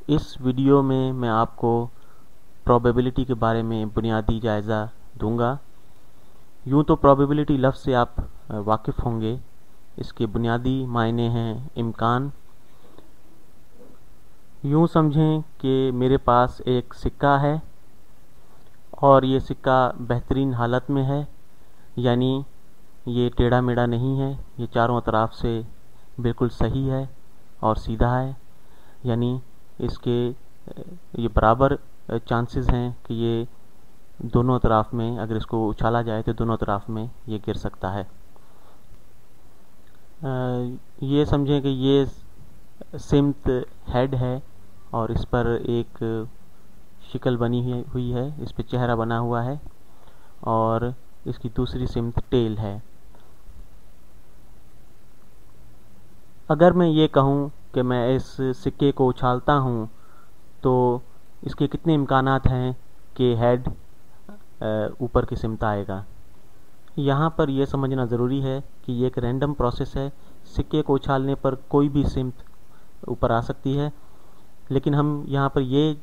इस वीडियो में मैं आपको प्रोबेबिलिटी के बारे में बुनियादी जायज़ा दूंगा। यूँ तो प्रोबेबिलिटी लफ्ज़ से आप वाकिफ़ होंगे। इसके बुनियादी मायने हैं इम्कान। यूँ समझें कि मेरे पास एक सिक्का है और ये सिक्का बेहतरीन हालत में है, यानी ये टेढ़ा मेढ़ा नहीं है, ये चारों तरफ से बिल्कुल सही है और सीधा है, यानी इसके ये बराबर चांसेस हैं कि ये दोनों तरफ में, अगर इसको उछाला जाए तो दोनों तरफ में ये गिर सकता है। ये समझें कि ये सिमत हेड है और इस पर एक शिकल बनी हुई है, इस पर चेहरा बना हुआ है, और इसकी दूसरी सिमत टेल है। अगर मैं ये कहूँ कि मैं इस सिक्के को उछालता हूँ तो इसके कितने इम्कानात हैं कि हेड ऊपर की सिमत आएगा। यहाँ पर यह समझना ज़रूरी है कि ये एक रैंडम प्रोसेस है। सिक्के को उछालने पर कोई भी सिमत ऊपर आ सकती है, लेकिन हम यहाँ पर ये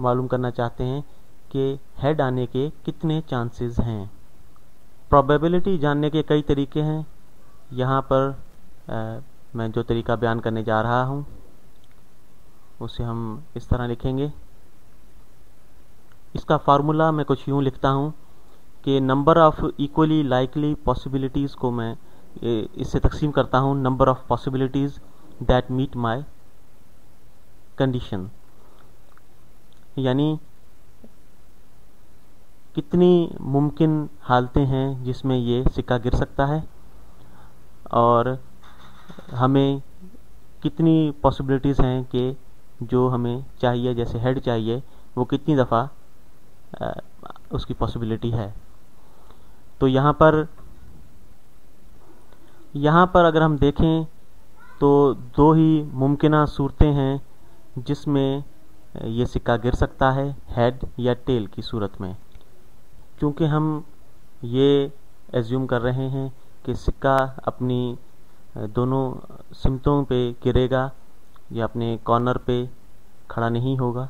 मालूम करना चाहते हैं कि हेड आने के कितने चांसेस हैं। प्रोबेबिलिटी जानने के कई तरीके हैं। यहाँ पर मैं जो तरीका बयान करने जा रहा हूँ उसे हम इस तरह लिखेंगे। इसका फार्मूला मैं कुछ यूँ लिखता हूँ कि number of equally likely possibilities को मैं इससे तकसीम करता हूँ number of possibilities that meet my condition, यानी कितनी मुमकिन हालतें हैं जिसमें ये सिक्का गिर सकता है और हमें कितनी पॉसिबिलिटीज़ हैं कि जो हमें चाहिए, जैसे हेड चाहिए, वो कितनी दफ़ा उसकी पॉसिबिलिटी है। तो यहाँ पर अगर हम देखें तो दो ही मुमकिना सूरतें हैं जिसमें ये सिक्का गिर सकता है, हेड या टेल की सूरत में। क्योंकि हम ये एज्यूम कर रहे हैं कि सिक्का अपनी दोनों सिमतों पे गिरेगा या अपने कॉर्नर पे खड़ा नहीं होगा,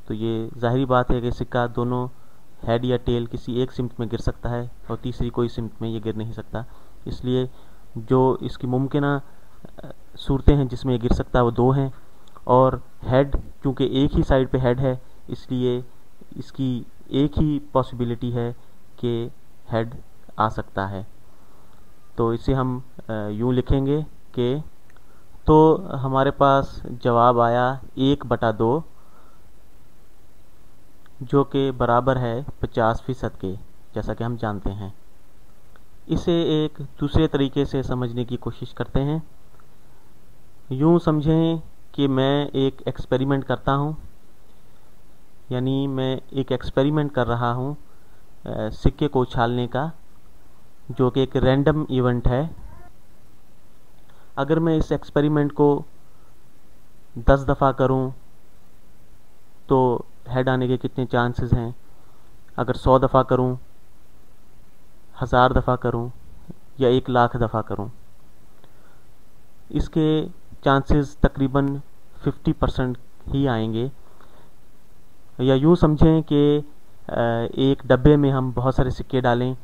तो ये ज़ाहिरी बात है कि सिक्का दोनों हेड या टेल किसी एक सिमत में गिर सकता है और तीसरी कोई सिमत में ये गिर नहीं सकता। इसलिए जो इसकी मुमकिना सूरतें हैं जिसमें ये गिर सकता है वो दो हैं, और हेड चूँकि एक ही साइड पे हेड है इसलिए इसकी एक ही पॉसिबिलिटी है कि हेड आ सकता है। तो इसे हम यूँ लिखेंगे कि तो हमारे पास जवाब आया 1/2, जो कि बराबर है 50% के, जैसा कि हम जानते हैं। इसे एक दूसरे तरीके से समझने की कोशिश करते हैं। यूँ समझें कि मैं एक एक्सपेरिमेंट करता हूँ, यानी मैं एक एक्सपेरिमेंट कर रहा हूँ सिक्के को उछालने का, जो कि एक रैंडम इवेंट है। अगर मैं इस एक्सपेरिमेंट को 10 दफ़ा करूँ तो हेड आने के कितने चांसेस हैं, अगर 100 दफ़ा करूँ, 1000 दफ़ा करूँ या 1,00,000 दफ़ा करूँ, इसके चांसेस तकरीबन 50% ही आएंगे। या यूँ समझें कि एक डब्बे में हम बहुत सारे सिक्के डालें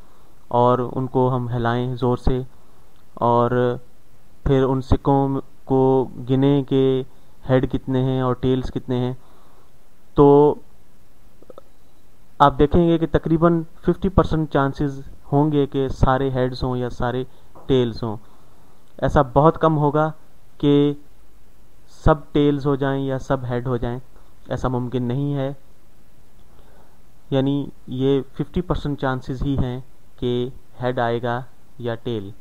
और उनको हम हिलाएं ज़ोर से, और फिर उन सिक्कों को गिने कि हेड कितने हैं और टेल्स कितने हैं, तो आप देखेंगे कि तकरीबन 50% चांसेस होंगे कि सारे हेड्स हों या सारे टेल्स हों। ऐसा बहुत कम होगा कि सब टेल्स हो जाएं या सब हेड हो जाएं, ऐसा मुमकिन नहीं है। यानी ये 50% चांसेस ही हैं कि हेड आएगा या टेल।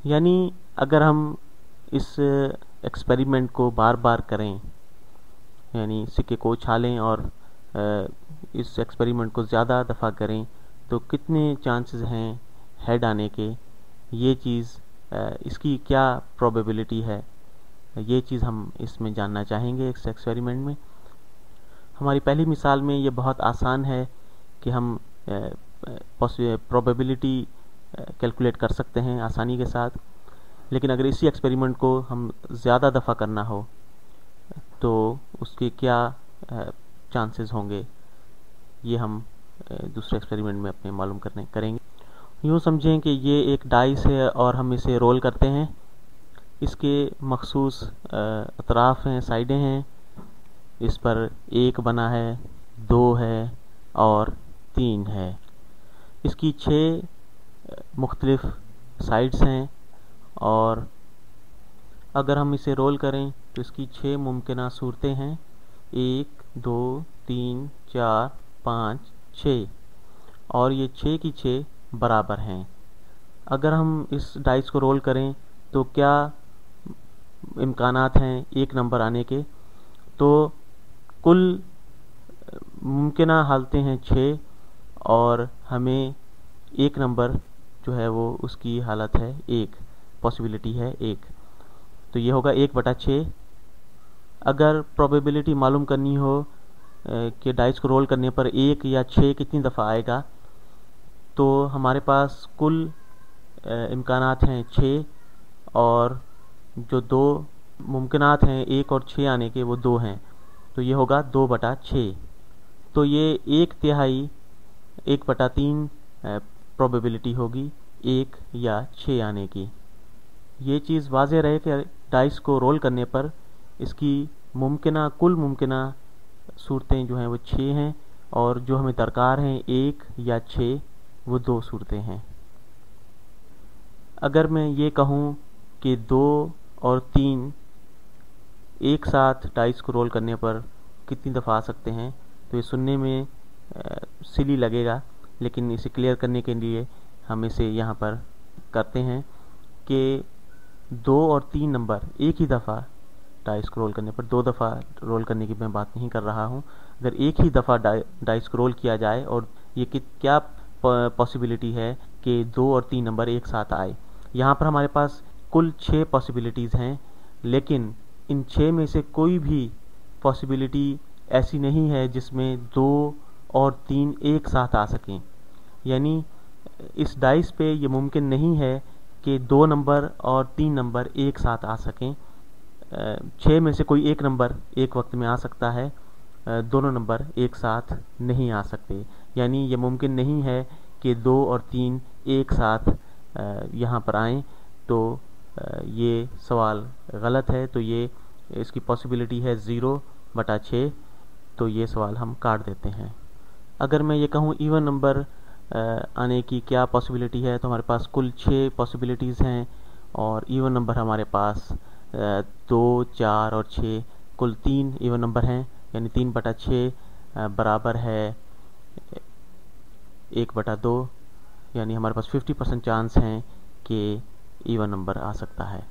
यानी अगर हम इस एक्सपेरिमेंट को बार बार करें, यानी सिक्के को उछालें और इस एक्सपेरिमेंट को ज़्यादा दफ़ा करें, तो कितने चांसेस हैं हेड आने के, ये चीज़ इसकी क्या प्रोबेबिलिटी है, ये चीज़ हम इसमें जानना चाहेंगे इस एक्सपेरिमेंट में। हमारी पहली मिसाल में ये बहुत आसान है कि हम प्रोबेबिलिटी कैलकुलेट कर सकते हैं आसानी के साथ। लेकिन अगर इसी एक्सपेरिमेंट को हम ज़्यादा दफ़ा करना हो तो उसके क्या चांसेस होंगे, ये हम दूसरे एक्सपेरिमेंट में अपने मालूम करेंगे। यूँ समझें कि ये एक डाइस है और हम इसे रोल करते हैं। इसके मखसूस अतराफ़ हैं, साइडें हैं। इस पर 1 बना है, 2 है और 3 है। इसकी 6 मुख्तलिफ साइड्स हैं और अगर हम इसे रोल करें तो इसकी 6 मुमकिन सूरतें हैं, 1 2 3 4 5 6, और ये 6 की 6 बराबर हैं। अगर हम इस डाइस को रोल करें तो क्या इम्कानात हैं एक नंबर आने के, तो कुल मुमकिन हालतें हैं 6 और हमें एक नंबर जो है वो उसकी हालत है 1, पॉसिबिलिटी है 1। तो ये होगा 1/6। अगर प्रोबेबिलिटी मालूम करनी हो कि डाइस को रोल करने पर 1 या 6 कितनी दफ़ा आएगा, तो हमारे पास कुल इम्कानात हैं 6 और जो 2 मुमकिनात हैं 1 और 6 आने के वो 2 हैं, तो ये होगा 2/6। तो ये 1/3 1/3 प्रोबेबिलिटी होगी 1 या 6 आने की। ये चीज़ वाज़ेह रहे कि डाइस को रोल करने पर इसकी कुल मुमकिना सूरतें जो हैं वो 6 हैं और जो हमें दरकार हैं 1 या 6 वो 2 सूरतें हैं। अगर मैं ये कहूँ कि 2 और 3 एक साथ डाइस को रोल करने पर कितनी दफ़ा आ सकते हैं, तो ये सुनने में सिली लगेगा, लेकिन इसे क्लियर करने के लिए हम इसे यहाँ पर करते हैं कि 2 और 3 नंबर एक ही दफ़ा डाइस को रोल करने पर, 2 दफ़ा रोल करने की मैं बात नहीं कर रहा हूँ। अगर एक ही दफ़ा डाइस को रोल किया जाए और ये क्या पॉसिबिलिटी है कि 2 और 3 नंबर एक साथ आए। यहाँ पर हमारे पास कुल 6 पॉसिबिलिटीज़ हैं, लेकिन इन 6 में से कोई भी पॉसिबिलिटी ऐसी नहीं है जिसमें 2 और 3 एक साथ आ सकें। यानी इस डाइस पे ये मुमकिन नहीं है कि 2 नंबर और 3 नंबर एक साथ आ सकें। 6 में से कोई एक नंबर एक वक्त में आ सकता है, दोनों नंबर एक साथ नहीं आ सकते। यानी ये मुमकिन नहीं है कि 2 और 3 एक साथ यहाँ पर आएँ, तो ये सवाल गलत है। तो ये इसकी पॉसिबिलिटी है 0/6, तो ये सवाल हम काट देते हैं। अगर मैं ये कहूँ इवन नंबर आने की क्या पॉसिबिलिटी है, तो हमारे पास कुल 6 पॉसिबिलिटीज़ हैं और इवन नंबर हमारे पास 2 4 और 6, कुल 3 इवन नंबर हैं। यानी 3/6 बराबर है 1/2, यानी हमारे पास 50% चांस हैं कि इवन नंबर आ सकता है।